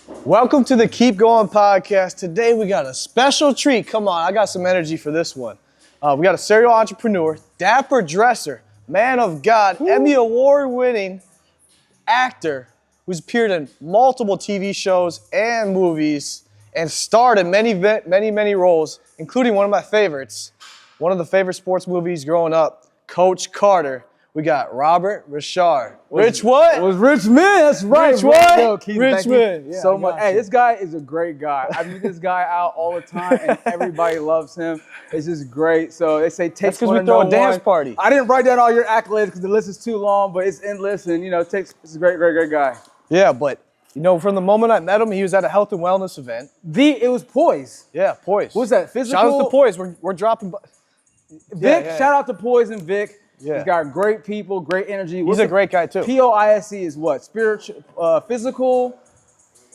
Welcome to the Keep Going podcast. Today we got a special treat. Come on, I got some energy for this one. We got a serial entrepreneur, dapper dresser, man of God, Emmy Award-winning actor who's appeared in multiple TV shows and movies and starred in many roles, including one of my favorites, one of the favorite sports movies growing up, Coach Carter. We got Ri'chard. Rich what? It was Rich Man. That's right. Rich what? Yo, Keith, Rich Man. Yeah, so much. Hey, this guy is a great guy. I meet this guy out all the time, and everybody loves him. It's just great. So they say takes one to know one. That's because we throw a dance party. I didn't write down all your accolades because the list is too long, but it's endless, and it's a great guy. Yeah, but from the moment I met him, he was at a health and wellness event. It was Poise. Yeah, Poise. What was that? Physical. Shout out to Poise. We're dropping. Vic. Shout out to Poise and Vic. Yeah. He's got great people, great energy. He's a great guy too. POISE is what? Spiritual, physical,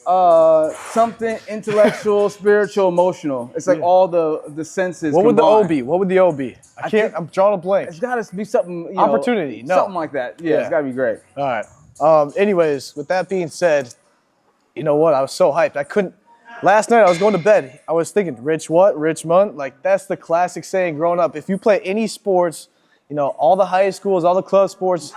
something intellectual, spiritual, emotional. It's like all the senses. What would the combined. O be? What would the O be? I'm drawing a blank. It's got to be something. Opportunity. No. Something like that. Yeah, it's got to be great. All right. Anyways, with that being said, you know what? I was so hyped. I couldn't. Last night I was going to bed. I was thinking, Rich what? Richmond? Like that's the classic saying growing up. If you play any sports, all the high schools, all the club sports,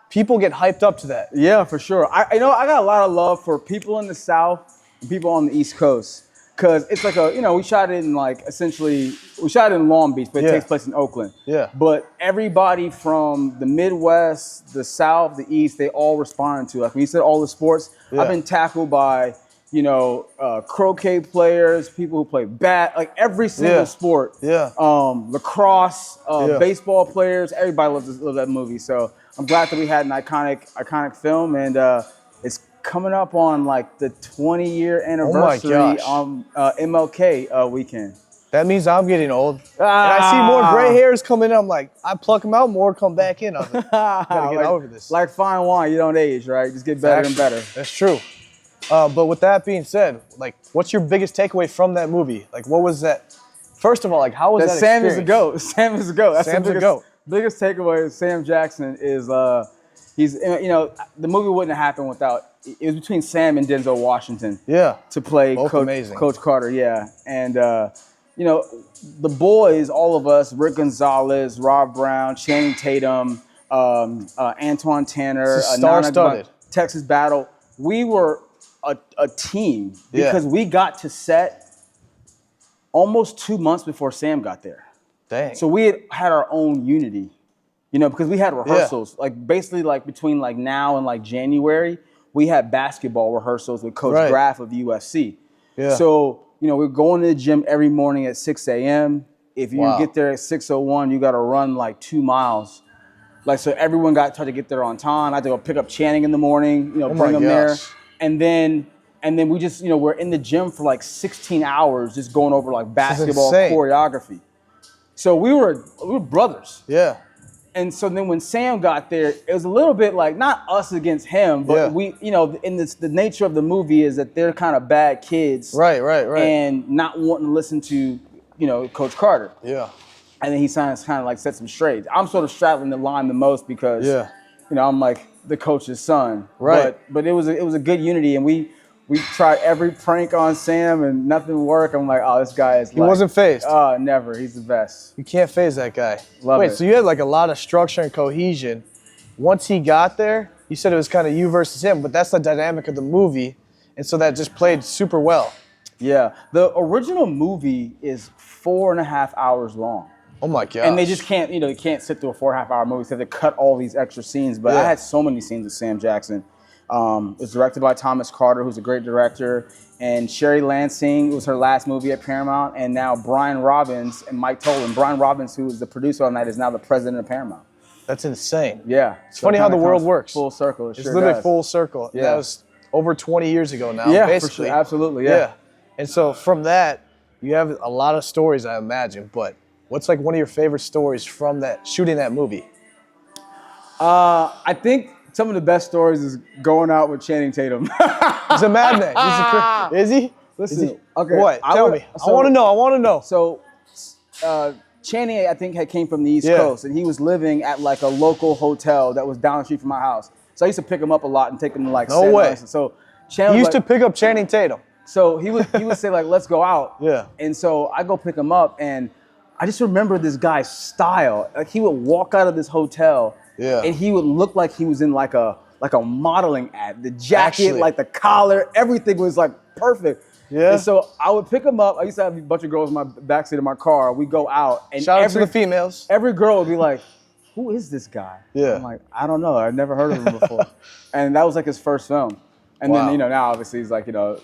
people get hyped up to that. Yeah, for sure. I got a lot of love for people in the South and people on the East Coast. Because it's like we shot it in we shot it in Long Beach, but it takes place in Oakland. Yeah. But everybody from the Midwest, the South, the East, they all responded to. Like when you said all the sports, I've been tackled by, croquet players, people who play like every single sport. Yeah. Lacrosse, baseball players, everybody loves that movie. So I'm glad that we had an iconic film, and it's coming up on like the 20-year anniversary on MLK weekend. That means I'm getting old. And I see more gray hairs coming in. I'm like, I pluck them out, more come back in. I'm like, gotta get over this. Like fine wine, you don't age, right? Just get better and better. That's true. But with that being said, like, what's your biggest takeaway from that movie? Like, what was that? First of all, like, how was that Sam experience? is a goat. Sam is a goat. That's Sam's a goat. Biggest takeaway of Sam Jackson is he's the movie wouldn't have happened without. It was between Sam and Denzel Washington. Yeah. To play Coach Carter. Yeah, and the boys, all of us, Rick Gonzalez, Rob Brown, Channing Tatum, Antoine Tanner, star-studded Texas Battle. We were a team because we got to set almost 2 months before Sam got there. Dang. So we had our own unity, because we had rehearsals. Like basically like between like now and like January, we had basketball rehearsals with Coach Graff of USC. Yeah. So, we're going to the gym every morning at 6 a.m. If you get there at 6:01, you got to run like 2 miles. Like, so everyone tried to get there on time. I had to go pick up Channing in the morning, bring him there. And then we just, we're in the gym for like 16 hours just going over like basketball choreography. So we were brothers. Yeah. And so then when Sam got there, it was a little bit like not us against him, but we, in the nature of the movie is that they're kind of bad kids. Right. And not wanting to listen to, Coach Carter. Yeah. And then he kind of like sets them straight. I'm sort of straddling the line the most because, I'm like the coach's son. Right. But it was a good unity, and we tried every prank on Sam and nothing worked. I'm like, oh, this guy is. He wasn't phased. Oh, never. He's the best. You can't phase that guy. Love it. So you had like a lot of structure and cohesion. Once he got there, you said it was kind of you versus him, but that's the dynamic of the movie, and so that just played super well. Yeah. The original movie is 4.5 hours long. Oh my God. And they just can't, they can't sit through a 4.5-hour movie. So they have to cut all these extra scenes. But I had so many scenes with Sam Jackson. It was directed by Thomas Carter, who's a great director. And Sherry Lansing, it was her last movie at Paramount. And now Brian Robbins and Mike Tolan. Brian Robbins, who was the producer on that, is now the president of Paramount. That's insane. Yeah. It's funny how the world works. Full circle. It's literally full circle. Yeah. That was over 20 years ago now, basically. For sure. Absolutely, yeah. And so from that, you have a lot of stories, I imagine. But what's like one of your favorite stories from that shooting that movie? I think some of the best stories is going out with Channing Tatum. He's a madman. Is he? Listen, is he? Okay. What? Tell me. I want to know. So, Channing, I think, came from the East Coast, and he was living at like a local hotel that was down the street from my house. So I used to pick him up a lot and take him to like No way. So Channing he used to pick up Channing Tatum. So he would say like, let's go out. Yeah. And so I go pick him up, and I just remember this guy's style. Like he would walk out of this hotel, and he would look like he was in like a modeling ad. The jacket, like the collar, everything was like perfect. Yeah. And so I would pick him up. I used to have a bunch of girls in my backseat of my car. We go out, and shout out to the females. Every girl would be like, who is this guy? Yeah. I'm like, I don't know. I've never heard of him before. And that was like his first film. And then, now obviously he's like, a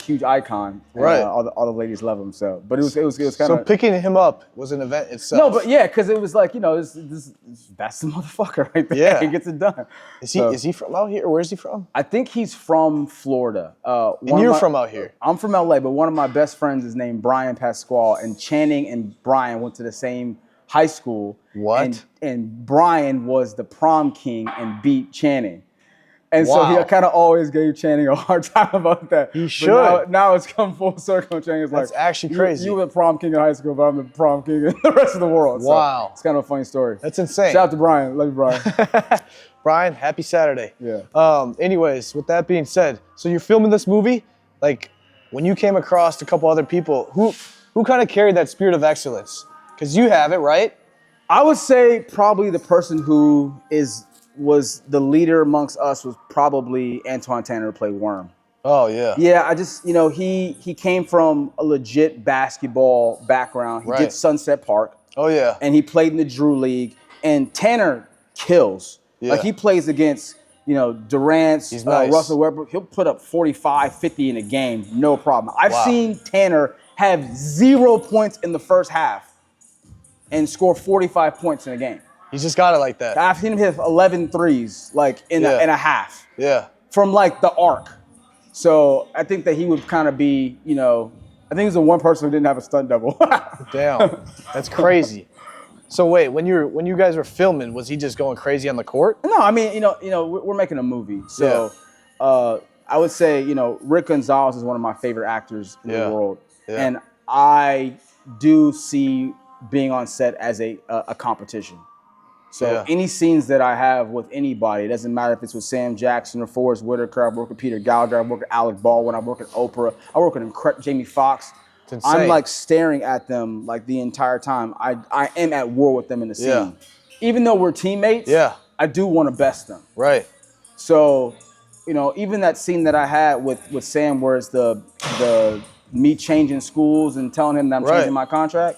huge icon. Right. And, all the ladies love him. So, but it was kind of. So picking him up was an event itself. No, but yeah, because it was like, that's the motherfucker right there. Yeah. He gets it done. Is he from out here? Where is he from? I think he's from Florida. And you're from out here? I'm from LA, but one of my best friends is named Brian Pasquale, and Channing and Brian went to the same high school. What? And Brian was the prom king and beat Channing. And so he kind of always gave Channing a hard time about that. He should. Now it's come full circle. Channing's like, that's actually crazy. You were the prom king in high school, but I'm the prom king in the rest of the world. Wow. So it's kind of a funny story. That's insane. Shout out to Brian. Love you, Brian. Brian, happy Saturday. Yeah. Anyways, with that being said, so you're filming this movie. Like, when you came across a couple other people, who kind of carried that spirit of excellence? Because you have it, right? I would say probably the person who was the leader amongst us was probably Antoine Tanner, who played Worm. Oh, yeah. Yeah, I just, he came from a legit basketball background. He did Sunset Park. Oh, yeah. And he played in the Drew League. And Tanner kills. Yeah. Like, he plays against, Durant, nice. Russell Westbrook. He'll put up 45, 50 in a game, no problem. I've seen Tanner have 0 points in the first half and score 45 points in a game. He's just got it like that. I've seen him hit 11 threes, like, in a half. Yeah. From, like, the arc. So I think that he would kind of be, I think he's the one person who didn't have a stunt double. Damn. That's crazy. So wait, when you guys were filming, was he just going crazy on the court? No, I mean, we're making a movie. So I would say, Rick Gonzalez is one of my favorite actors in the world. Yeah. And I do see being on set as a competition. So any scenes that I have with anybody, it doesn't matter if it's with Sam Jackson or Forrest Whitaker, I work with Peter Gallagher, I work with Alec Baldwin, I work with Oprah, I work with Jamie Foxx. I'm like staring at them like the entire time. I am at war with them in the scene. Yeah. Even though we're teammates, I do want to best them. Right. So, even that scene that I had with Sam where it's the me changing schools and telling him that I'm changing my contract,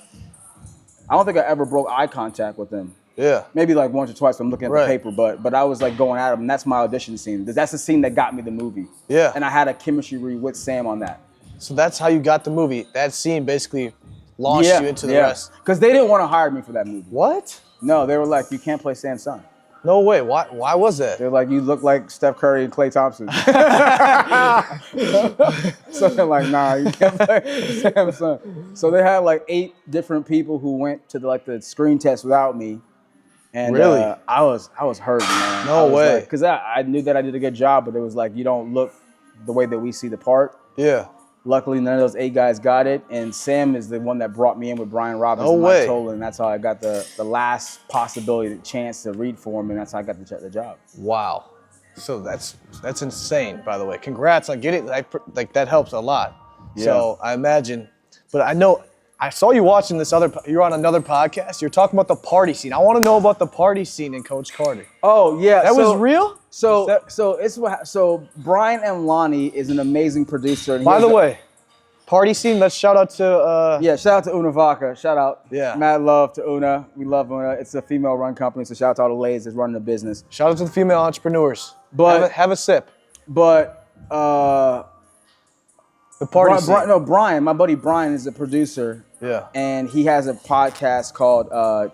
I don't think I ever broke eye contact with him. Yeah. Maybe like once or twice I'm looking at the paper, but I was like going at him, and that's my audition scene. That's the scene that got me the movie. Yeah. And I had a chemistry read with Sam on that. So that's how you got the movie. That scene basically launched you into the rest. Because they didn't want to hire me for that movie. What? No, they were like, you can't play Sam's son. No way. Why was that? They're like, you look like Steph Curry and Klay Thompson. So they're like, nah, you can't play Sam's son. So they had like 8 different people who went to the screen test without me. And really? I was hurting, man. No way. Because I knew that I did a good job, but it was like, you don't look the way that we see the part. Yeah. Luckily, none of those 8 guys got it, and Sam is the one that brought me in with Brian Robbins and Mike Tolan, and that's how I got the last possibility, the chance to read for him, and that's how I got the job. Wow. So that's insane, by the way. Congrats on getting like that helps a lot. Yeah. So I imagine, but I saw you watching you're on another podcast. You're talking about the party scene. I want to know about the party scene in Coach Carter. Oh yeah, that was real. So Brian M. Lonnie is an amazing producer. And by the way, party scene. Let's shout out to shout out to Una Vaca. Shout out. Yeah. Mad love to Una. We love Una. It's a female-run company, so shout out to all the ladies that's running the business. Shout out to the female entrepreneurs. But have a sip. But the party scene. Brian, my buddy Brian is a producer. Yeah. And he has a podcast called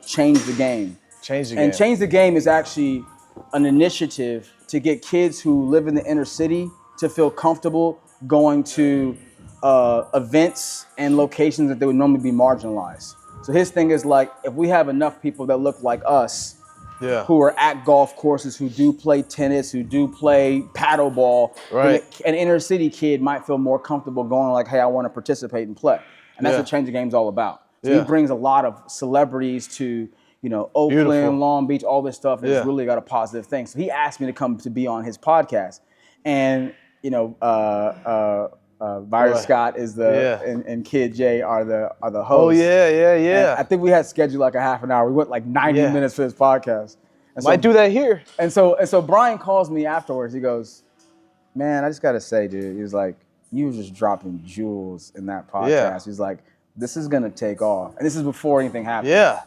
Change the Game. Change the Game. And Change the Game is actually an initiative to get kids who live in the inner city to feel comfortable going to events and locations that they would normally be marginalized. So his thing is like, if we have enough people that look like us, who are at golf courses, who do play tennis, who do play paddleball, then an inner city kid might feel more comfortable going like, hey, I want to participate and play. And that's what Change the Game's all about. So he brings a lot of celebrities to, Oakland, Long Beach, all this stuff. And it's really got a positive thing. So he asked me to come to be on his podcast. And you know, Byron Scott is and Kid J are the hosts. Oh yeah. And I think we had scheduled like a half an hour. We went like 90 minutes for this podcast. And Might do that here. And so Brian calls me afterwards. He goes, "Man, I just gotta say, dude." He was like, "You were just dropping jewels in that podcast." Yeah. He's like, "This is gonna take off," and this is before anything happened. Yeah.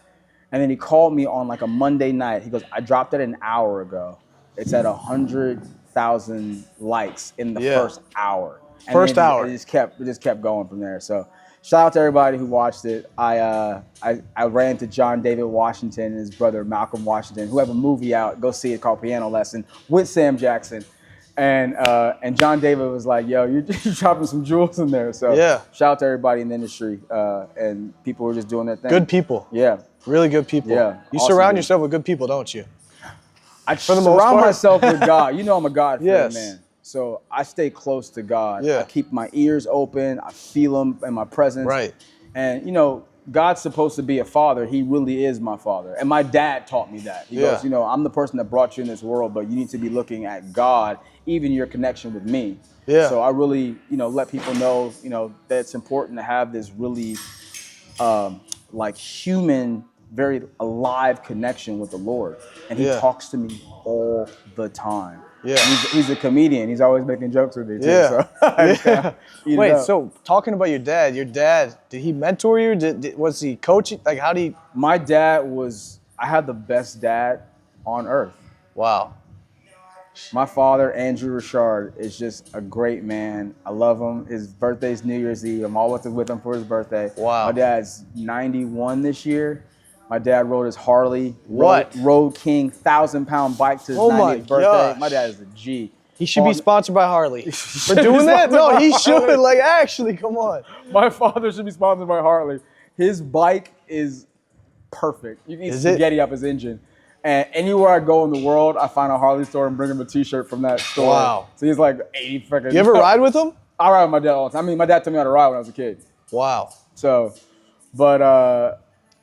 And then he called me on like a Monday night. He goes, "I dropped it an hour ago. It's at 100,000 likes in the first hour." And First hour. It just kept going from there. So shout out to everybody who watched it. I ran into John David Washington and his brother Malcolm Washington, who have a movie out. Go see it called Piano Lesson with Sam Jackson. And John David was like, "Yo, you're dropping some jewels in there." So shout out to everybody in the industry and people who are just doing their thing. Good people. Yeah. Really good people. Yeah. You surround yourself with good people, don't you? I surround myself with God. You know I'm a God-fearing man. So I stay close to God. Yeah. I keep my ears open. I feel him in my presence. Right. And, you know, God's supposed to be a father. He really is my father. And my dad taught me that. He goes, you know, I'm the person that brought you in this world, but you need to be looking at God, even your connection with me. Yeah. So I really, you know, let people know, you know, that it's important to have this really like human, very alive connection with the Lord. And he talks to me all the time. Yeah. He's a comedian. He's always making jokes with me too. Yeah. So Wait, so talking about your dad, did he mentor you? Was he coaching? Like, how do you? My dad I had the best dad on earth. Wow. My father, Andrew Ri'chard, is just a great man. I love him. His birthday's New Year's Eve. I'm always with him for his birthday. Wow. My dad's 91 this year. My dad rode his Harley. What? Road King 1,000-pound bike to his 90th birthday. Gosh. My dad is a G. He should be sponsored by Harley. For doing that? No, he should. Like, actually, come on. My father should be sponsored by Harley. His bike is perfect. You can eat spaghetti up his engine. And anywhere I go in the world, I find a Harley store and bring him a T-shirt from that store. Wow. So he's like 80 freaking. You ever ride with him? I ride with my dad all the time. I mean, my dad taught me how to ride when I was a kid. Wow. So,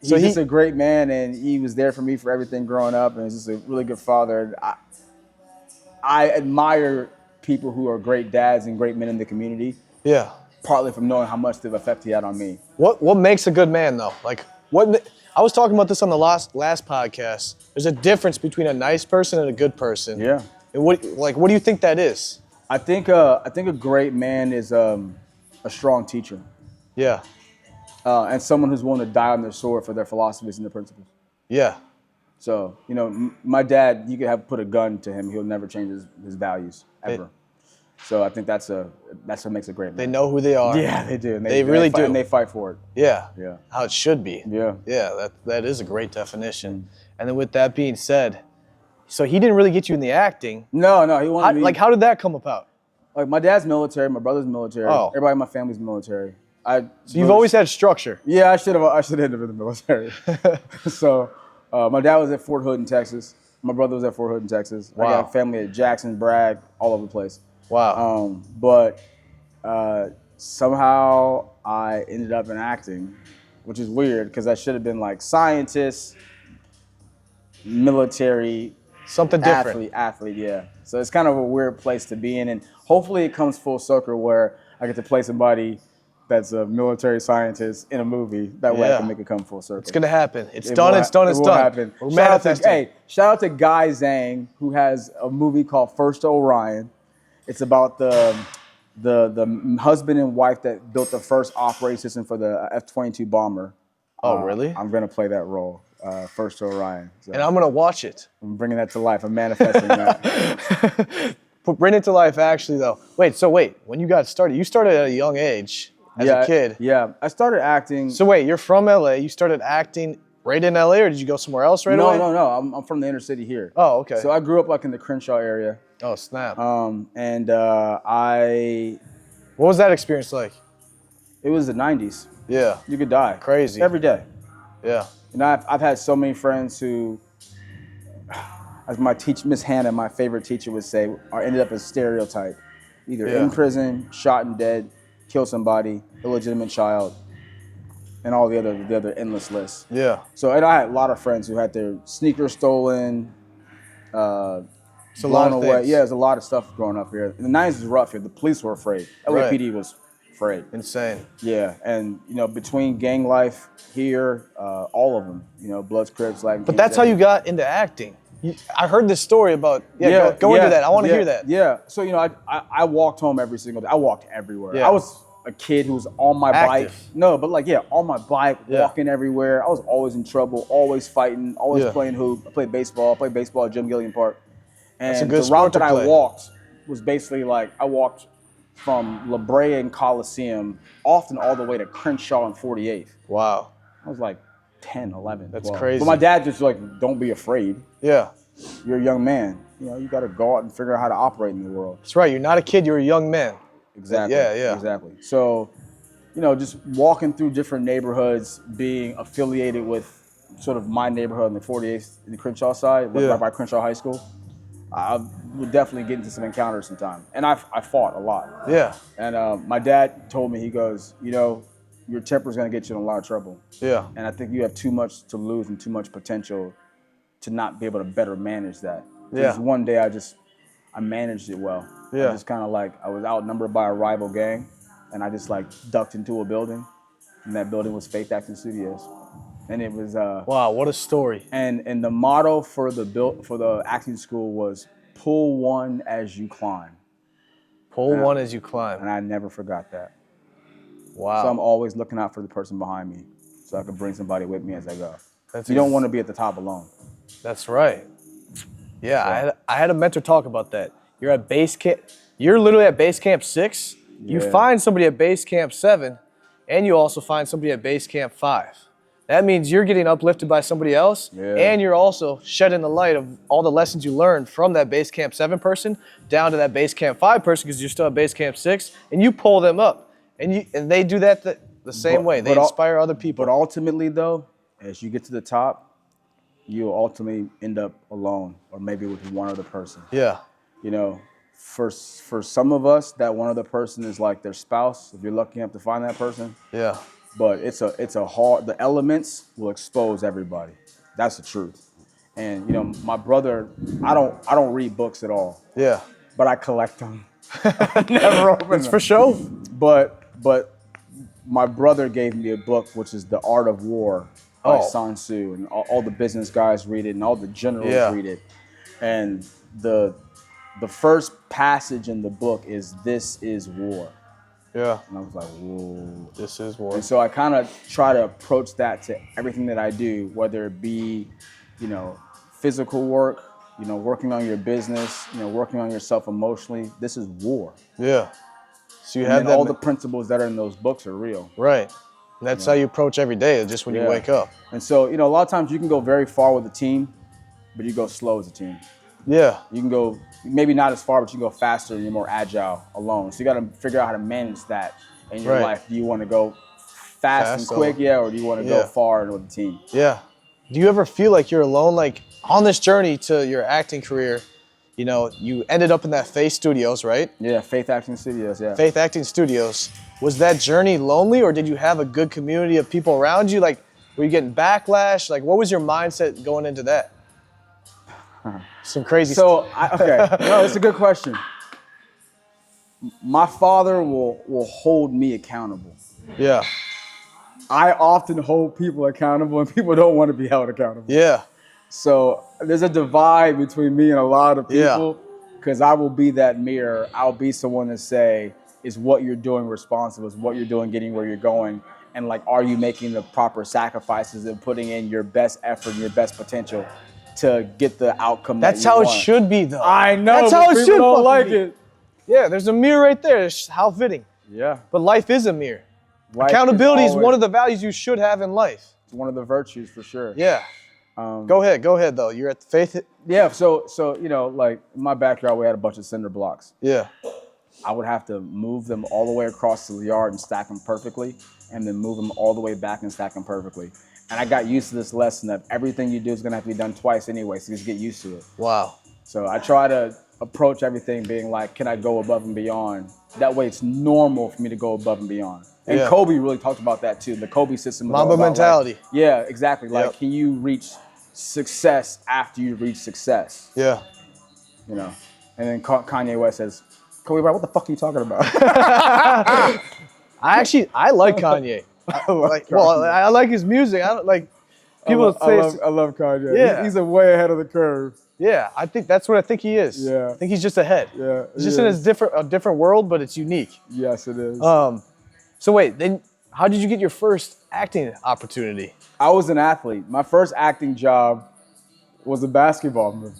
he's just a great man, and he was there for me for everything growing up, and he's just a really good father. I admire people who are great dads and great men in the community. Yeah. Partly from knowing how much of effect he had on me. What makes a good man, though? Like, I was talking about this on the last podcast. There's a difference between a nice person and a good person. Yeah. And what do you think that is? I think a great man is a strong teacher. Yeah. And someone who's willing to die on their sword for their philosophies and their principles. Yeah. So, you know, my dad, you could put a gun to him, he'll never change his values ever. So I think that's what makes a great man. They know who they are. Yeah, they do. And they really do. And they fight for it. Yeah. Yeah. How it should be. Yeah. Yeah, that is a great definition. And then with that being said, so he didn't really get you in the acting. No, he wanted me. Like, how did that come about? Like, my dad's military, my brother's military. Oh. Everybody in my family's military. So you've always had structure. Yeah, I should have ended up in the military. So my dad was at Fort Hood in Texas. My brother was at Fort Hood in Texas. Wow. I got family at Jackson, Bragg, all over the place. Wow. But somehow I ended up in acting, which is weird because I should have been like scientist, military, something different. Athlete, yeah. So it's kind of a weird place to be in, and hopefully it comes full circle where I get to play somebody that's a military scientist in a movie. That way I can make it come full circle. It's gonna happen. It's done. It's done. It's done. We're manifesting. Shout out to Guy Zhang, who has a movie called First to Orion. It's about the husband and wife that built the first operating system for the F-22 bomber. Oh, really? I'm gonna play that role, First to Orion. So. And I'm gonna watch it. I'm bringing that to life. I'm manifesting that. Bring it to life, actually, though. Wait. When you got started, you started at a young age as a kid. Yeah, I started acting. So wait, you're from LA. You started acting right in LA, or did you go somewhere else away? No. I'm from the inner city here. Oh, okay. So I grew up like in the Crenshaw area. Oh, snap. What was that experience like? It was the 90s. Yeah. You could die. Crazy. Every day. Yeah. And I've had so many friends who, as my teacher, Miss Hannah, my favorite teacher, would say, ended up as stereotype. Either in prison, shot and dead, kill somebody, illegitimate child, and all the other endless lists. Yeah. So and I had a lot of friends who had their sneakers stolen, It's a lot of things. Yeah, there's a lot of stuff growing up here. In the 90s was rough here. The police were afraid. LAPD was afraid. Insane. Yeah, and between gang life here, all of them, Bloods, Crips, like. But that's how you got into acting. I heard this story about. Go into that. I want to hear that. Yeah. So I walked home every single day. I walked everywhere. Yeah. I was a kid who was on my bike. No, but on my bike, walking everywhere. I was always in trouble, always fighting, always playing hoop. I played baseball. at Jim Gilliam Park. And that's a good the route that play. I walked was basically I walked from La Brea and Coliseum, often all the way to Crenshaw and 48th. Wow. I was like 10, 11. That's 12. crazy. But my dad just don't be afraid. Yeah. You're a young man. You got to go out and figure out how to operate in the world. That's right. You're not a kid. You're a young man. Exactly. Yeah. Exactly. So, just walking through different neighborhoods, being affiliated with sort of my neighborhood in the 48th, in the Crenshaw side, right by Crenshaw High School, I would definitely get into some encounters sometime. And I fought a lot. Yeah. And my dad told me, he goes, your temper's going to get you in a lot of trouble. Yeah. And I think you have too much to lose and too much potential to not be able to better manage that. Because one day I managed it well. Yeah. I just kind of I was outnumbered by a rival gang, and I just ducked into a building, and that building was Faith Acting Studios. And it was wow, what a story. And the motto for the acting school was pull one as you climb. Pull one as you climb. And I never forgot that. Wow. So I'm always looking out for the person behind me so I can bring somebody with me as I go. You don't want to be at the top alone. That's right. Yeah, I had a mentor talk about that. You're at base camp. You're literally at base camp 6. You find somebody at base camp 7, and you also find somebody at base camp 5. That means you're getting uplifted by somebody else, and you're also shedding the light of all the lessons you learned from that base camp 7 person down to that base camp 5 person, because you're still at base camp 6, and you pull them up, and they do that the same way. They inspire other people. But ultimately, though, as you get to the top, you'll ultimately end up alone, or maybe with one other person. Yeah. For some of us, that one other person is like their spouse, if you're lucky enough to find that person. Yeah. But it's a hard, the elements will expose everybody. That's the truth. And my brother, I don't read books at all. Yeah. But I collect them. Never open them. It's for show. But my brother gave me a book, which is The Art of War by Sun Tzu, and all the business guys read it, and all the generals read it. And the first passage in the book is "This is war." Yeah. And I was like, whoa. This is war. And so I kind of try to approach that to everything that I do, whether it be, physical work, working on your business, working on yourself emotionally. This is war. Yeah. So you and have all the principles that are in those books are real. Right. And that's how you approach every day, just when you wake up. And so, a lot of times you can go very far with a team, but you go slow as a team. Yeah. You can go maybe not as far, but you can go faster and you're more agile alone. So you got to figure out how to manage that in your life. Do you want to go fast and quick, or do you want to go far with the team? Yeah. Do you ever feel like you're alone? Like on this journey to your acting career, you ended up in that Faith Studios, right? Yeah, Faith Acting Studios, yeah. Faith Acting Studios. Was that journey lonely, or did you have a good community of people around you? Like, were you getting backlash? Like, what was your mindset going into that? Some crazy stuff. No, it's a good question. My father will hold me accountable. Yeah. I often hold people accountable, and people don't want to be held accountable. Yeah. So there's a divide between me and a lot of people, because I will be that mirror. I'll be someone to say, is what you're doing responsible? Is what you're doing getting where you're going? And are you making the proper sacrifices and putting in your best effort and your best potential to get the outcome That's how it should be, though. I know. That's how it should don't like be. it. Yeah, there's a mirror right there. It's how fitting. Yeah. But life is a mirror. Accountability is one of the values you should have in life. It's one of the virtues for sure. Yeah. Go ahead though. You're at the Faith. Yeah, so in my backyard we had a bunch of cinder blocks. Yeah. I would have to move them all the way across to the yard and stack them perfectly, and then move them all the way back and stack them perfectly. And I got used to this lesson that everything you do is gonna have to be done twice anyway, so just get used to it. Wow. So I try to approach everything being like, can I go above and beyond? That way it's normal for me to go above and beyond. And Kobe really talked about that too. The Kobe system. Mamba mentality. Yeah, exactly. Can you reach success after you reach success? Yeah. you know. And then Kanye West says, Kobe Bryant, what the fuck are you talking about? I like Kanye. I like his music. I don't like people say I love Kanye. Yeah. He's way ahead of the curve. Yeah, I think that's what I think he is. Yeah. I think he's just ahead. Yeah. He's just in a different world, but it's unique. Yes, it is. So wait, then how did you get your first acting opportunity? I was an athlete. My first acting job was a basketball movie.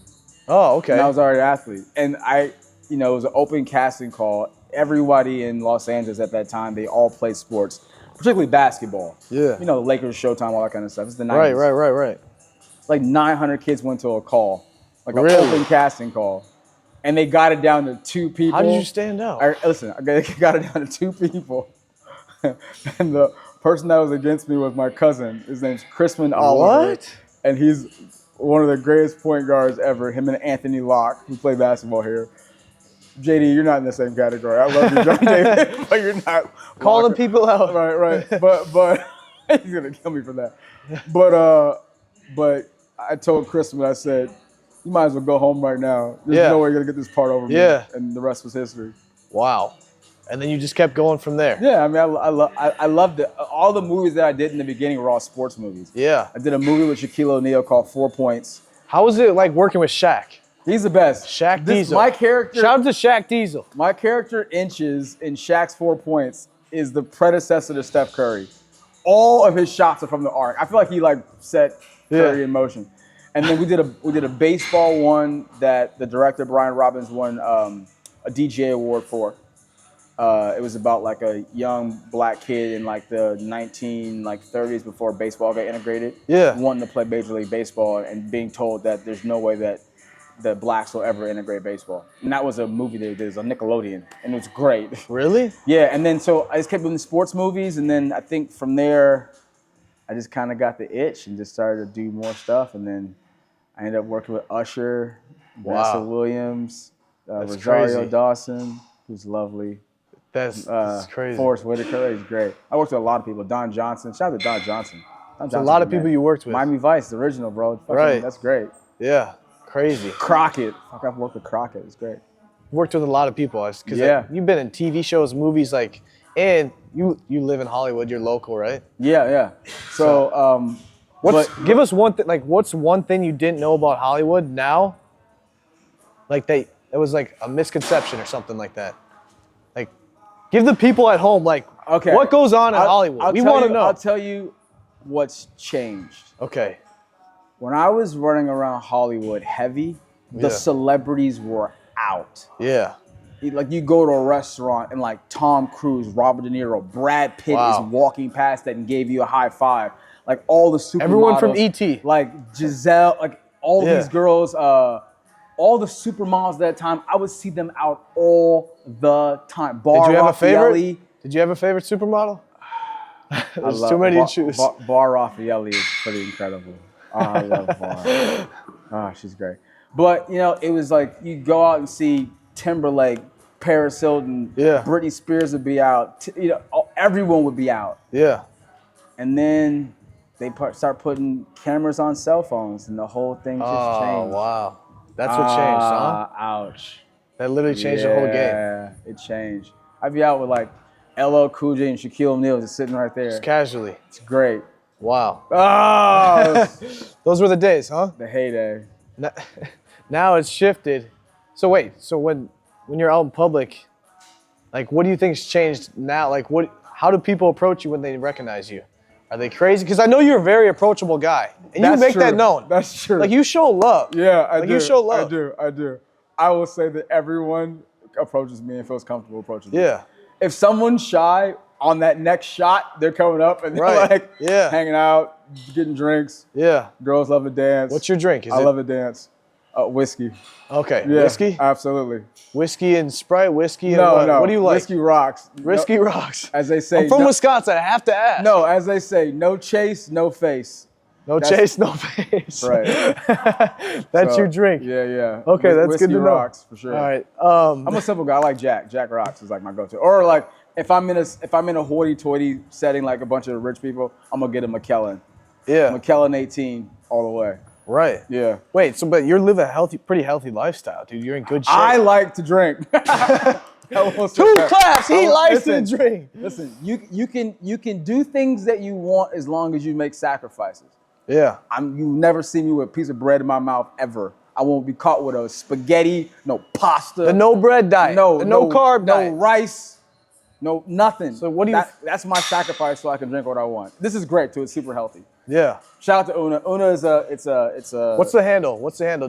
Oh, okay. And I was already an athlete. And it was an open casting call. Everybody in Los Angeles at that time, they all played sports, particularly basketball. Yeah. You know, the Lakers, Showtime, all that kind of stuff. It's the 90s. Right. Like 900 kids went to a call, like an Really? open casting call. And they got it down to 2 people. How did you stand out? Listen, they got it down to 2 people. And the person that was against me was my cousin. His name's Crispin Oliver. What? And he's one of the greatest point guards ever. Him and Anthony Locke, who play basketball here. JD, you're not in the same category. I love you, John David, but you're not. Calling people out. Right. But he's gonna kill me for that. But I told Crispin, I said, you might as well go home right now. There's no way you're gonna get this part over me. Yeah. And the rest was history. Wow. And then you just kept going from there. Yeah, I mean, I loved it. All the movies that I did in the beginning were all sports movies. Yeah. I did a movie with Shaquille O'Neal called 4 Points. How was it like working with Shaq? He's the best. Shaq Diesel. My character. Shout out to Shaq Diesel. My character Inches in Shaq's 4 Points is the predecessor to Steph Curry. All of his shots are from the arc. I feel like he set Curry in motion. And then we did a baseball one that the director Brian Robbins won a DJ award for. It was about like a young black kid in like the 1930s before baseball got integrated. Yeah. Wanting to play Major League Baseball and being told that there's no way that blacks will ever integrate baseball. And that was a movie they did. It was on Nickelodeon. And it was great. Really? Yeah. And then so I just kept doing the sports movies. And then I think from there, I just kind of got the itch and just started to do more stuff. And then I ended up working with Usher, Vanessa Williams, Rosario crazy. Dawson, who's lovely. That's crazy. Forrest Whitaker, he's great. I worked with a lot of people. Don Johnson. Shout out to Don Johnson. There's a lot of people you worked with. Miami Vice, the original, bro. Right. That's great. Yeah. Crazy. Crockett. Fuck, I've worked with Crockett. It's great. Worked with a lot of people. Because you've been in TV shows, movies, and you live in Hollywood. You're local, right? Yeah. So, give us one thing. What's one thing you didn't know about Hollywood now? It was like a misconception or something like that. Give the people at home what goes on in Hollywood. We want to know. I'll tell you what's changed. Okay. When I was running around Hollywood heavy, the celebrities were out. Yeah. You go to a restaurant and Tom Cruise, Robert De Niro, Brad Pitt is walking past that and gave you a high five. All the supermodels. Everyone from E.T. Giselle, all these girls, all the supermodels at that time, I would see them out all the time. Did you have a favorite? Did you have a favorite supermodel? There's too many to choose. Bar Raffaelli is pretty incredible. Oh, I love Bar. Oh, she's great. But, it was you go out and see Timberlake, Paris Hilton, Britney Spears would be out. Everyone would be out. Yeah. And then they start putting cameras on cell phones, and the whole thing just changed. Oh, wow. That's what changed, huh? Ouch. That literally changed the whole game. Yeah, it changed. I'd be out with LL Cool J and Shaquille O'Neal just sitting right there. Just casually. It's great. Wow. Oh! Those were the days, huh? The heyday. Now it's shifted. So wait, when you're out in public, what do you think's changed now? How do people approach you when they recognize you? Are they crazy? Because I know you're a very approachable guy, and you make that known. That's true. You show love. Yeah, I do. You show love. I do. I will say that everyone approaches me and feels comfortable approaching me. Yeah. If someone's shy on that next shot, they're coming up and they're hanging out, getting drinks. Yeah. Girls love to dance. What's your drink? I love to dance. Whiskey. Okay. Yeah, whiskey? Absolutely. Whiskey and Sprite? Whiskey and no. What do you like? Whiskey rocks. Whiskey rocks. As they say. I'm from Wisconsin. I have to ask. No, as they say, no chase, no face. No chase, no face. Right. That's your drink. Yeah. Okay, that's Whiskey good to know. rocks for sure. All right. I'm a simple guy. I like Jack. Jack rocks is my go-to. Or if I'm in a hoity-toity setting, a bunch of rich people, I'm gonna get a McKellen. Yeah. McKellen 18 all the way. Right. Yeah. Wait, so but you're living a pretty healthy lifestyle, dude. You're in good shape. I like to drink. 2 claps. He likes to drink. Listen, you can do things that you want as long as you make sacrifices. Yeah. You never see me with a piece of bread in my mouth ever. I won't be caught with a spaghetti, no pasta. The no bread diet. No carb diet. No rice. No nothing. So what do you? That's my sacrifice so I can drink what I want. This is great too. It's super healthy. Yeah. Shout out to Una. Una is it's a. What's the handle?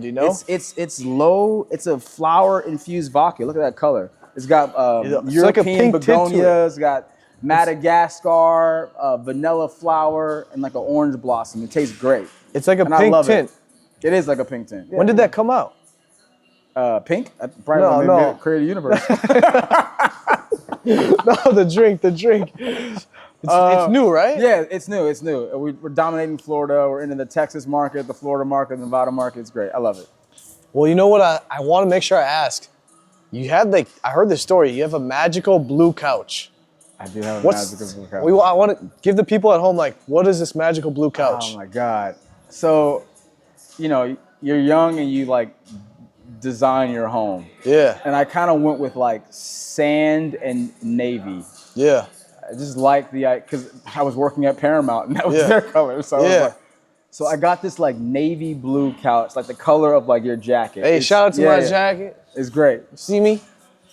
Do you know? It's low. It's a flower infused vodka. Look at that color. It's got it's European like a pink begonia. It's got Madagascar, vanilla flower, and like an orange blossom. It tastes great. It's like a and pink tint. It is like a pink tint. Yeah. When did that come out? Pink? Probably when they created the universe. No, the drink. It's new, right? Yeah, it's new. We're dominating Florida. We're into the Texas market, the Florida market, the Nevada market. It's great. I love it. Well, you know what? I want to make sure I ask. You had I heard this story. You have a magical blue couch. I do have a magical blue couch. I want to give the people at home, what is this magical blue couch? Oh my God. So, you're young and you design your home. Yeah. And I kind of went with sand and navy. Yeah. I just like because I was working at Paramount and that was their color. So so I got this navy blue couch, the color of your jacket. Hey, shout out to my jacket. It's great. See me?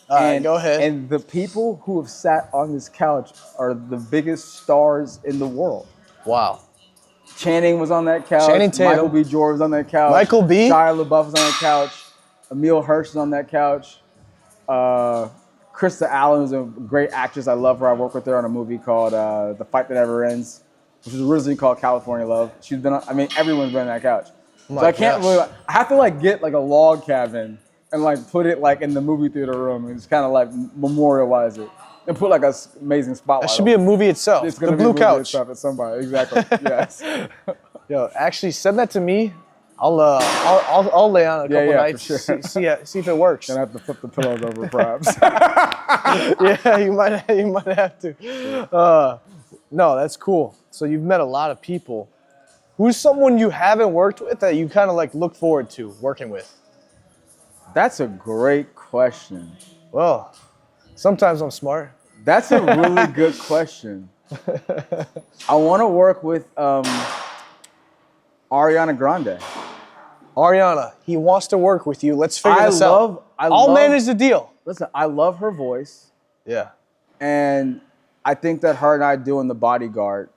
All right, go ahead. And the people who have sat on this couch are the biggest stars in the world. Wow. Channing was on that couch. Channing Tatum. Michael B. Jordan was on that couch. Michael B. Shia LaBeouf was on that couch. Emile Hirsch was on that couch. Krista Allen is a great actress. I love her. I worked with her on a movie called The Fight That Never Ends, which was originally called California Love. She's been on, everyone's been on that couch. So I can't really, I have to get a log cabin and put it in the movie theater room and just kind of memorialize it and put an amazing spotlight. That should be a movie itself. It's gonna the be blue a movie couch. Itself at somebody. Exactly. Yes. Yo, actually send that to me. I'll lay on it a couple nights. For sure. see if it works. Gonna have to flip the pillows over perhaps. Yeah, you might have to. No, that's cool. So you've met a lot of people. Who's someone you haven't worked with that you kind of look forward to working with? That's a great question. Well, sometimes I'm smart. That's a really good question. I want to work with Ariana Grande. Ariana, he wants to work with you. Let's figure this out. I'll manage the deal. Listen, I love her voice. Yeah. And I think that her and I doing The Bodyguard,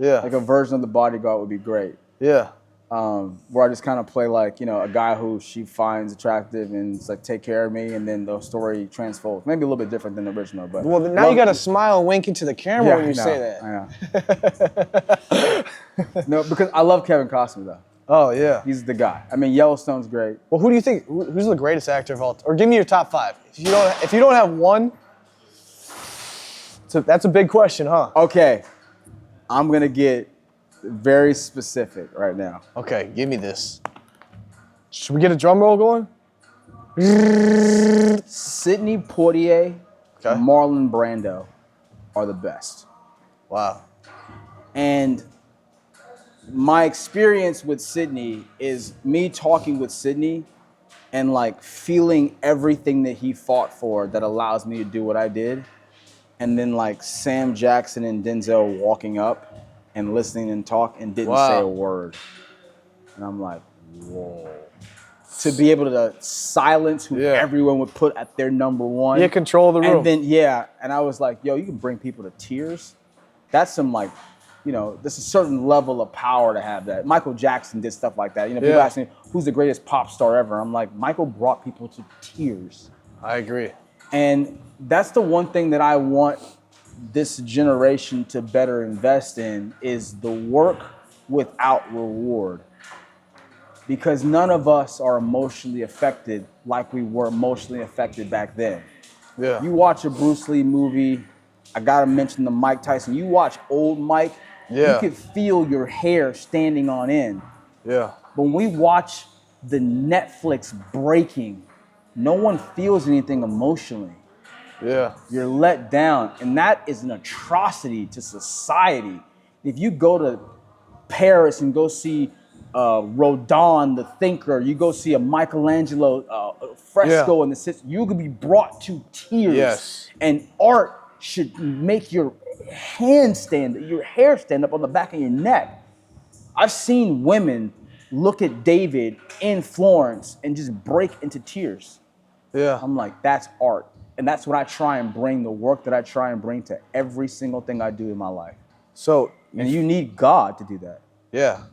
a version of The Bodyguard would be great. Yeah. Where I just kind of play a guy who she finds attractive and it's take care of me, and then the story transfolds. Maybe a little bit different than the original, but well, now you got to smile and wink into the camera when you say that. I know. No, because I love Kevin Costner though. Oh yeah, he's the guy. Yellowstone's great. Well, who do you think? Who's the greatest actor of all time? Or give me your top 5. If you don't have one, that's a big question, huh? Okay, I'm gonna get very specific right now. Okay, give me this. Should we get a drum roll going? Sidney Poitier, Marlon Brando are the best. Wow. And my experience with Sidney is me talking with Sidney and feeling everything that he fought for that allows me to do what I did. And then Sam Jackson and Denzel walking up and listening and talk and didn't say a word. And I'm like, whoa. To be able to silence who everyone would put at their number one. Yeah, control the room. And then, and I was like, yo, you can bring people to tears. That's some there's a certain level of power to have that. Michael Jackson did stuff like that. People ask me, who's the greatest pop star ever? I'm like, Michael brought people to tears. I agree. And that's the one thing that I want this generation to better invest in is the work without reward. Because none of us are emotionally affected like we were emotionally affected back then. Yeah. You watch a Bruce Lee movie, I gotta mention the Mike Tyson. You watch old Mike, you could feel your hair standing on end. Yeah. But when we watch the Netflix breaking, no one feels anything emotionally. Yeah. You're let down. And that is an atrocity to society. If you go to Paris and go see Rodin, the thinker. You go see a Michelangelo fresco in the city. You could be brought to tears. Yes. And art should make your hair stand up on the back of your neck. I've seen women look at David in Florence and just break into tears. Yeah. I'm like, that's art. And that's what I try and bring, the work that I try and bring to every single thing I do in my life. So, and you need God to do that. Yeah.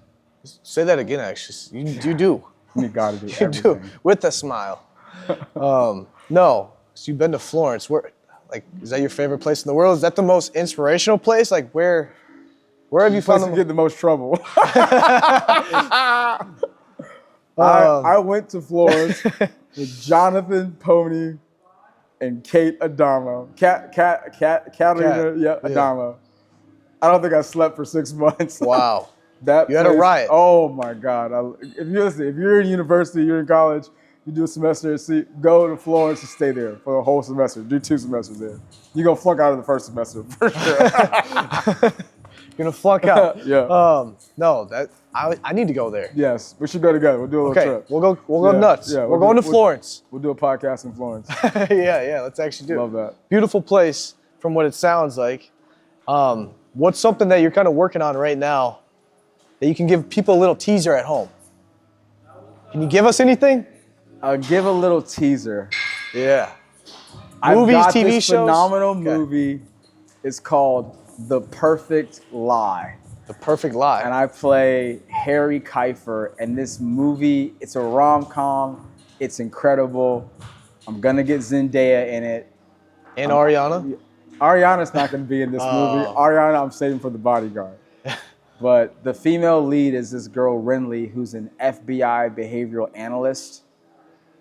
Say that again, actually. You do. You need God to do you everything. do, with a smile. No, so you've been to Florence. Where, like, is that your favorite place in the world? Is that the most inspirational place? Like, where have you found to get the most trouble? I went to Florence with Jonathan Pony and Kate Adamo. Katarina Adamo. I don't think I slept for 6 months. Wow. That you had a riot. Oh my God. If you're in university, you're in college, you do a semester at sea, go to Florence and stay there for a whole semester. Do 2 semesters there. You're going to flunk out of the first semester for sure. You're going to flunk out. Yeah. No, I need to go there. Yes, we should go together. We'll do a little trip. We'll go nuts. Yeah, we're going to Florence. We'll do a podcast in Florence. yeah, let's actually do it. Love that. Beautiful place from what it sounds like. What's something that you're kind of working on right now that you can give people a little teaser at home? Can you give us anything? I'll give a little teaser. Yeah. Movies, I've got TV this shows. Phenomenal movie. It's called The Perfect Lie. The Perfect Lie. And I play Harry Keifer. And this movie, it's a rom-com. It's incredible. I'm going to get Zendaya in it. And Ariana? Ariana's not going to be in this movie. Ariana, I'm saving for The Bodyguard. But the female lead is this girl, Renly, who's an FBI behavioral analyst.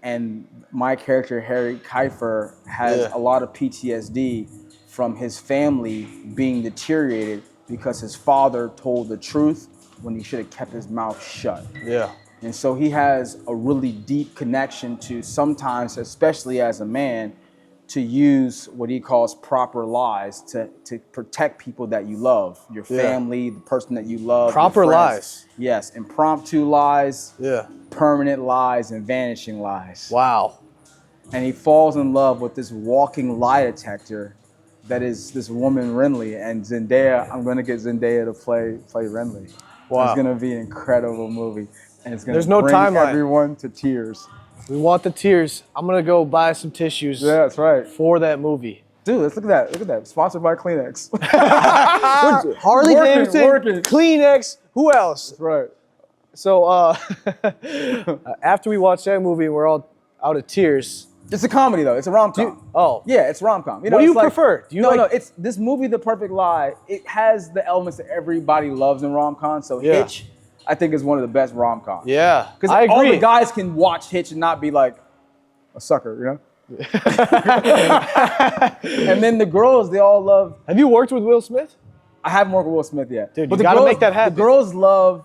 And my character, Harry Keifer, has a lot of PTSD from his family being deteriorated because his father told the truth when he should have kept his mouth shut. Yeah. And so he has a really deep connection to sometimes, especially as a man, to use what he calls proper lies to protect people that you love, your family, the person that you love. Proper lies. Yes, impromptu lies, yeah, permanent lies, and vanishing lies. Wow. And he falls in love with this walking lie detector that is this woman, Renly, and Zendaya. I'm going to get Zendaya to play Renly. Wow. It's going to be an incredible movie. And it's going to bring everyone to tears. We want the tears. I'm going to go buy some tissues. Yeah, that's right. For that movie. Dude, look at that. Look at that. Sponsored by Kleenex. Harley Davidson, Kleenex. Who else? That's right. So after we watch that movie, we're all out of tears. It's a comedy, though. It's a rom-com. Yeah, it's rom-com. You know, what do you prefer? Do you no, it's this movie, The Perfect Lie. It has the elements that everybody loves in rom-com. So Hitch, I think, is one of the best rom-coms. Yeah, because all the guys can watch Hitch and not be like a sucker, you know. And then the girls, they all love. Have you worked with Will Smith? I haven't worked with Will Smith yet. Dude, but you gotta make that happen. The girls love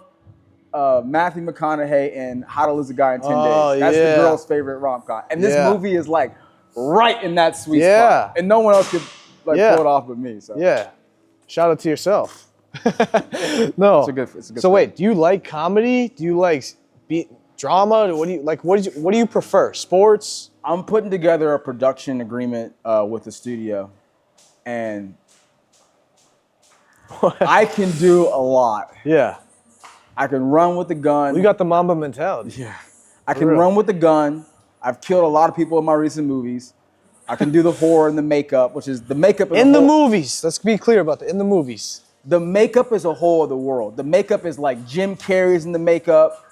Matthew McConaughey and How to Lose a Guy in 10 Days. That's the girls' favorite rom-com. And this movie is like right in that sweet spot. And no one else could pull it off but me. So. Yeah. Shout out to yourself. No. It's a good so wait, do you like comedy? Do you like drama? What do you like? What do you prefer? Sports? I'm putting together a production agreement with the studio, and I can do a lot. Yeah. I can run with the gun. You got the Mamba mentality. Yeah. I can run with the gun. I've killed a lot of people in my recent movies. I can do the horror and the makeup, which is the makeup in the movies. Let's be clear about that. In the movies. The makeup is a whole other world. The makeup is like Jim Carrey's in the makeup,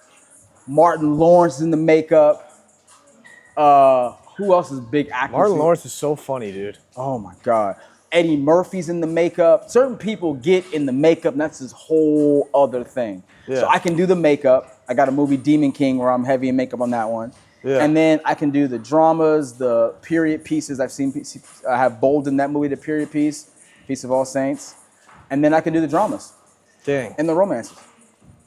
Martin Lawrence is in the makeup. Who else is big actors? Martin Lawrence is so funny, dude. Oh my God. Eddie Murphy's in the makeup. Certain people get in the makeup, and that's this whole other thing. Yeah. So I can do the makeup. I got a movie, Demon King, where I'm heavy in makeup on that one. Yeah. And then I can do the dramas, the period pieces. I have Bold in that movie, the period piece, Feast of All Saints. And then I can do the dramas. Dang. And the romances.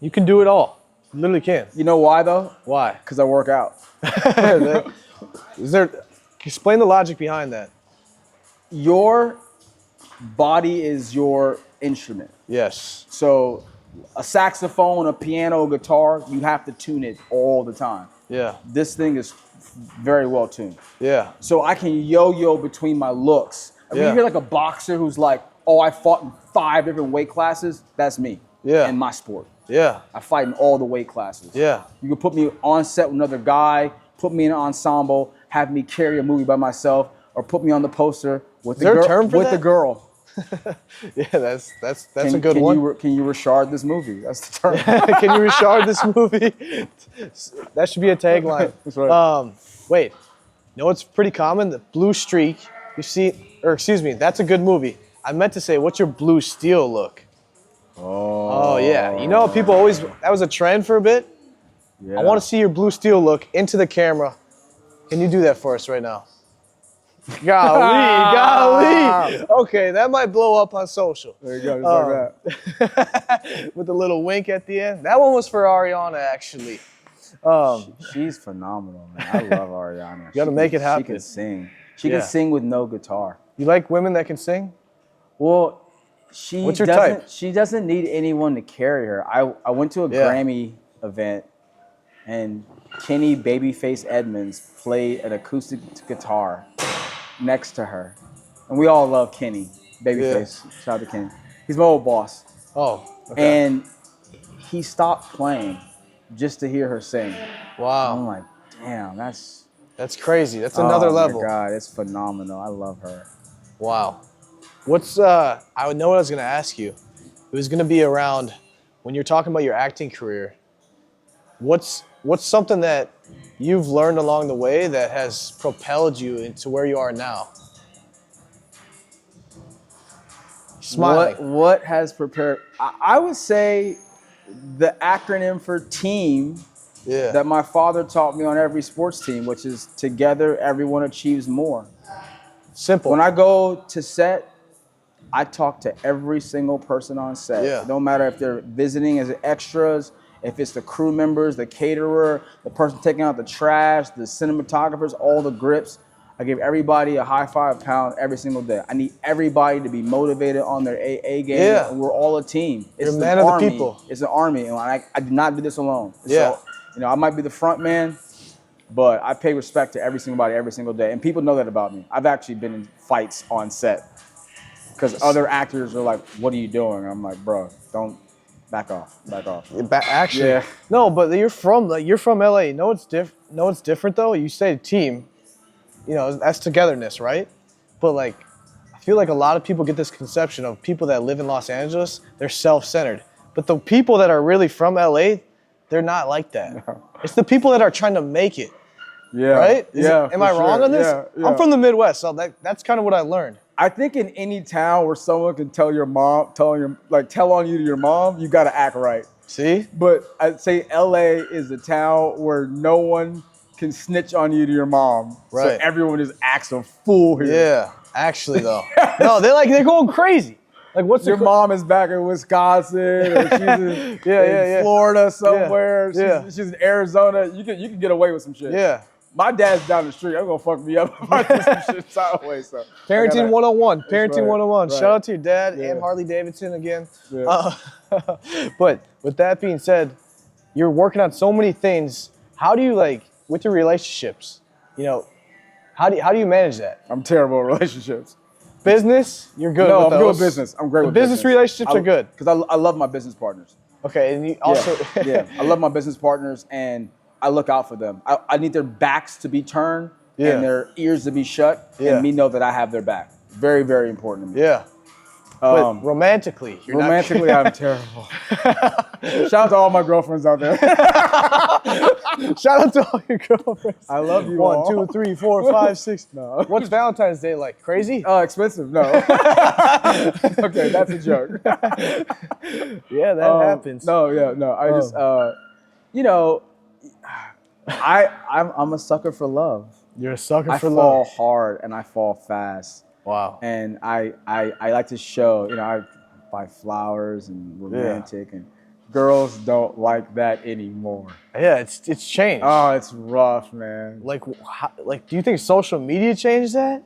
You can do it all. You literally can. You know why, though? Why? Because I work out. Explain the logic behind that. Your body is your instrument. Yes. So A saxophone, a piano, a guitar, you have to tune it all the time. Yeah. This thing is very well tuned. Yeah. So I can yo-yo between my looks. When you hear like a boxer who's like, oh, I fought in 5 different weight classes, that's me. Yeah. In my sport. Yeah. I fight in all the weight classes. Yeah. You can put me on set with another guy, put me in an ensemble, have me carry a movie by myself, or put me on the poster with the girl. Term for with that? the girl. Yeah, that's a good one. Can you Ri'chard this movie? That's the term. Can you Ri'chard this movie? That should be a tagline. That's right. Wait, you know what's pretty common? The blue streak. You see, or excuse me, that's a good movie. I meant to say, what's your blue steel look? Oh yeah. You know, people always, that was a trend for a bit. Yeah. I want to see your blue steel look into the camera. Can you do that for us right now? Golly. Okay, that might blow up on social. There you go, just like that. With a little wink at the end. That one was for Ariana, actually. She's phenomenal, man. I love Ariana. You gotta make it happen. She can sing. She can sing with no guitar. You like women that can sing? Well, what's your type? She doesn't need anyone to carry her. I went to a Grammy event, and Kenny Babyface Edmonds played an acoustic guitar next to her. And we all love Kenny Babyface. Yeah. Shout out to Kenny. He's my old boss. Oh, okay. And he stopped playing just to hear her sing. Wow. I'm like, damn, that's crazy. That's another level. Oh my God, it's phenomenal. I love her. Wow. I would know what I was gonna ask you. It was gonna be around when you're talking about your acting career. What's something that you've learned along the way that has propelled you into where you are now? Smiling. What has prepared? I would say the acronym for team that my father taught me on every sports team, which is together everyone achieves more. Simple. When I go to set, I talk to every single person on set. Yeah. No matter if they're visiting as extras, if it's the crew members, the caterer, the person taking out the trash, the cinematographers, all the grips. I give everybody a high 5 pound every single day. I need everybody to be motivated on their A game. Yeah. And we're all a team. You're a man of the people. It's an army, and I do not do this alone. Yeah. So, I might be the front man, but I pay respect to every single body every single day, and people know that about me. I've actually been in fights on set because other actors are like, "What are you doing?" And I'm like, "Bro, don't." Back off. Actually, yeah. No, but you're from LA. No, it's different though. You say team, that's togetherness, right? But like, I feel like a lot of people get this conception of people that live in Los Angeles, they're self-centered. But the people that are really from LA, they're not like that. No. It's the people that are trying to make it. Yeah. Right? Am I wrong on this? Yeah. I'm from the Midwest, so that's kind of what I learned. I think in any town where someone can tell your mom, tell on you to your mom, you got to act right. See? But I'd say LA is a town where no one can snitch on you to your mom. Right. So everyone just acts a fool here. Yeah, actually though. No, they're going crazy. Like, what's your mom is back in Wisconsin, or she's in, Florida somewhere. She's in Arizona. You can get away with some shit. Yeah. My dad's down the street. I'm gonna fuck me up if I do some shit sideways. So Parenting 101. Parenting 101. Right. Shout out to your dad and Harley Davidson again. Yeah. But with that being said, you're working on so many things. How do you with your relationships? How do you manage that? I'm terrible at relationships. Business, you're good. No, with I'm those. good with business. I'm great with business. Relationships are good because I love my business partners. Okay, and you also I love my business partners and I look out for them. I need their backs to be turned and their ears to be shut and me know that I have their back. Very, very important to me. Yeah. But romantically, I'm terrible. Shout out to all my girlfriends out there. Shout out to all your girlfriends. I love you 1, 2, 3, 4, 5, 6. No. What's Valentine's Day like? Crazy? Expensive. No. Okay, that's a joke. Yeah, that happens. No. I just, I'm a sucker for love. You're a sucker for love. I fall hard and I fall fast. Wow. And I like to show, I buy flowers and romantic and girls don't like that anymore. Yeah, it's changed. Oh, it's rough, man. Do you think social media changed that?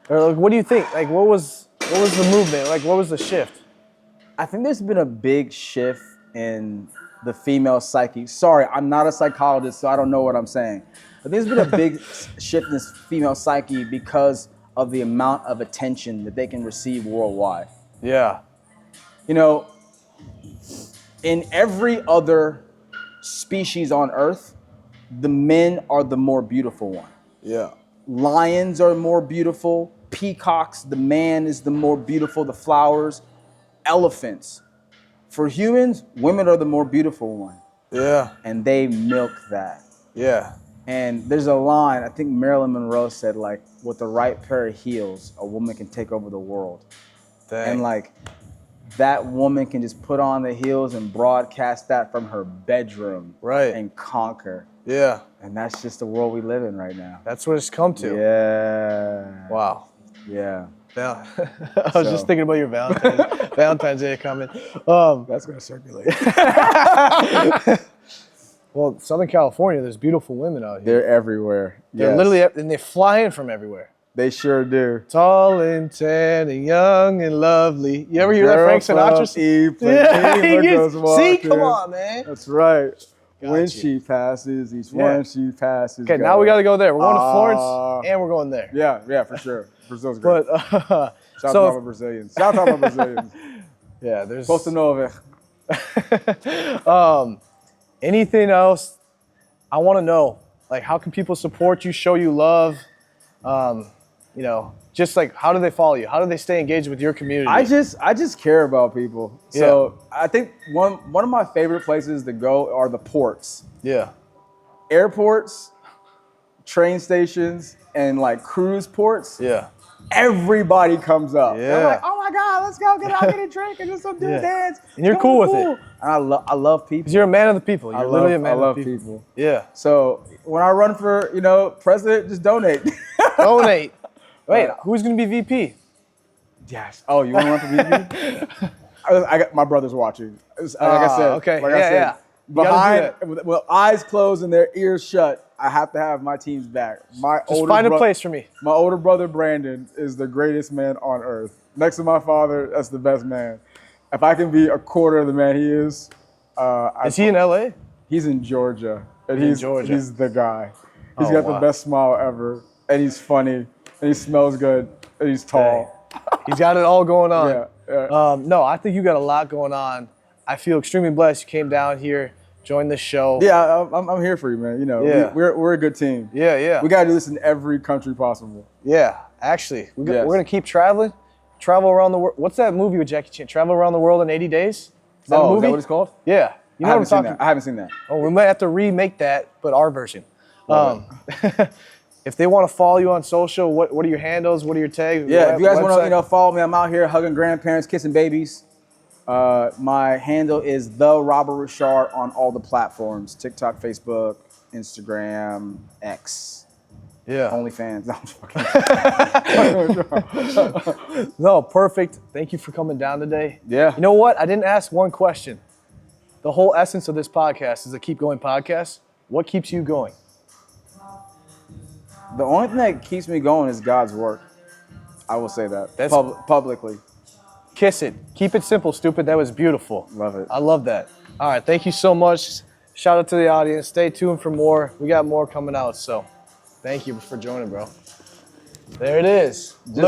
Or what do you think? What was the movement? What was the shift? I think there's been a big shift in the female psyche. Sorry, I'm not a psychologist, so I don't know what I'm saying. But there's been a big shift in this female psyche because of the amount of attention that they can receive worldwide. Yeah. You know, in every other species on Earth, the men are the more beautiful one. Yeah. Lions are more beautiful. Peacocks, the man is the more beautiful. The flowers, elephants. For humans, women are the more beautiful one. Yeah. And they milk that. Yeah. And there's a line, I think Marilyn Monroe said, like, with the right pair of heels, a woman can take over the world. Dang. And like, that woman can just put on the heels and broadcast that from her bedroom. Right. And conquer. Yeah. And that's just the world we live in right now. That's what it's come to. Yeah. Wow. Yeah. I was just thinking about your Valentine's Day coming. That's going to circulate. Well, Southern California, there's beautiful women out here. They're everywhere. They're literally, and they fly in from everywhere. They sure do. Tall and tan and young and lovely. You ever hear that Frank Sinatra? See, come on, man. That's right. When you. she passes, each one she passes. Okay, now we got to go there. We're going to Florence, and we're going there. Yeah, for sure. Brazil's great. But Shout out to Brazilians. Shout out to Brazilians. Yeah, there's. Posta Nova. Anything else? I want to know, like, how can people support you, show you love? You know, just like, how do they follow you? How do they stay engaged with your community? I just care about people. So I think one of my favorite places to go are the ports. Yeah. Airports, train stations, and like cruise ports. Yeah. Everybody comes up. Yeah. They're like, oh my God, let's go get a drink and just do dance. And you're cool with it. And I love people. 'Cause you're a man of the people. You're literally a man of the people. Yeah. So when I run for, president, just donate. Donate. Wait, who's going to be VP? Yes. Oh, you want to run for VP? I got my brother's watching. Like I said. Okay. Like I said, yeah. Behind, with eyes closed and their ears shut, I have to have my team's back. Just find a place for me. My older brother, Brandon, is the greatest man on earth. Next to my father, that's the best man. If I can be a quarter of the man he is. Is he in LA? He's in Georgia. And He's the guy. He's got the best smile ever. And he's funny. And he smells good. And he's tall. Dang. He's got it all going on. Yeah. No, I think you got a lot going on. I feel extremely blessed you came down here, joined this show. Yeah, I'm here for you, man. We're a good team. Yeah. We got to do this in every country possible. Yeah, actually. We're going to keep traveling. Travel around the world. What's that movie with Jackie Chan? Travel Around the World in 80 days? Is that a movie? Is that what it's called? Yeah. You know what I'm talking? I haven't seen that. Oh, we might have to remake that, but our version. If they want to follow you on social, what are your handles? What are your tags? Yeah, if you guys want to follow me, I'm out here hugging grandparents, kissing babies. My handle is the Robert Ri'chard on all the platforms: TikTok, Facebook, Instagram, X. Yeah. OnlyFans. No, I'm fucking. No, perfect. Thank you for coming down today. Yeah. You know what? I didn't ask one question. The whole essence of this podcast is a keep going podcast. What keeps you going? The only thing that keeps me going is God's work. I will say that. That's publicly. Kiss it. Keep it simple, stupid. That was beautiful. Love it. I love that. All right. Thank you so much. Shout out to the audience. Stay tuned for more. We got more coming out. So thank you for joining, bro. There it is.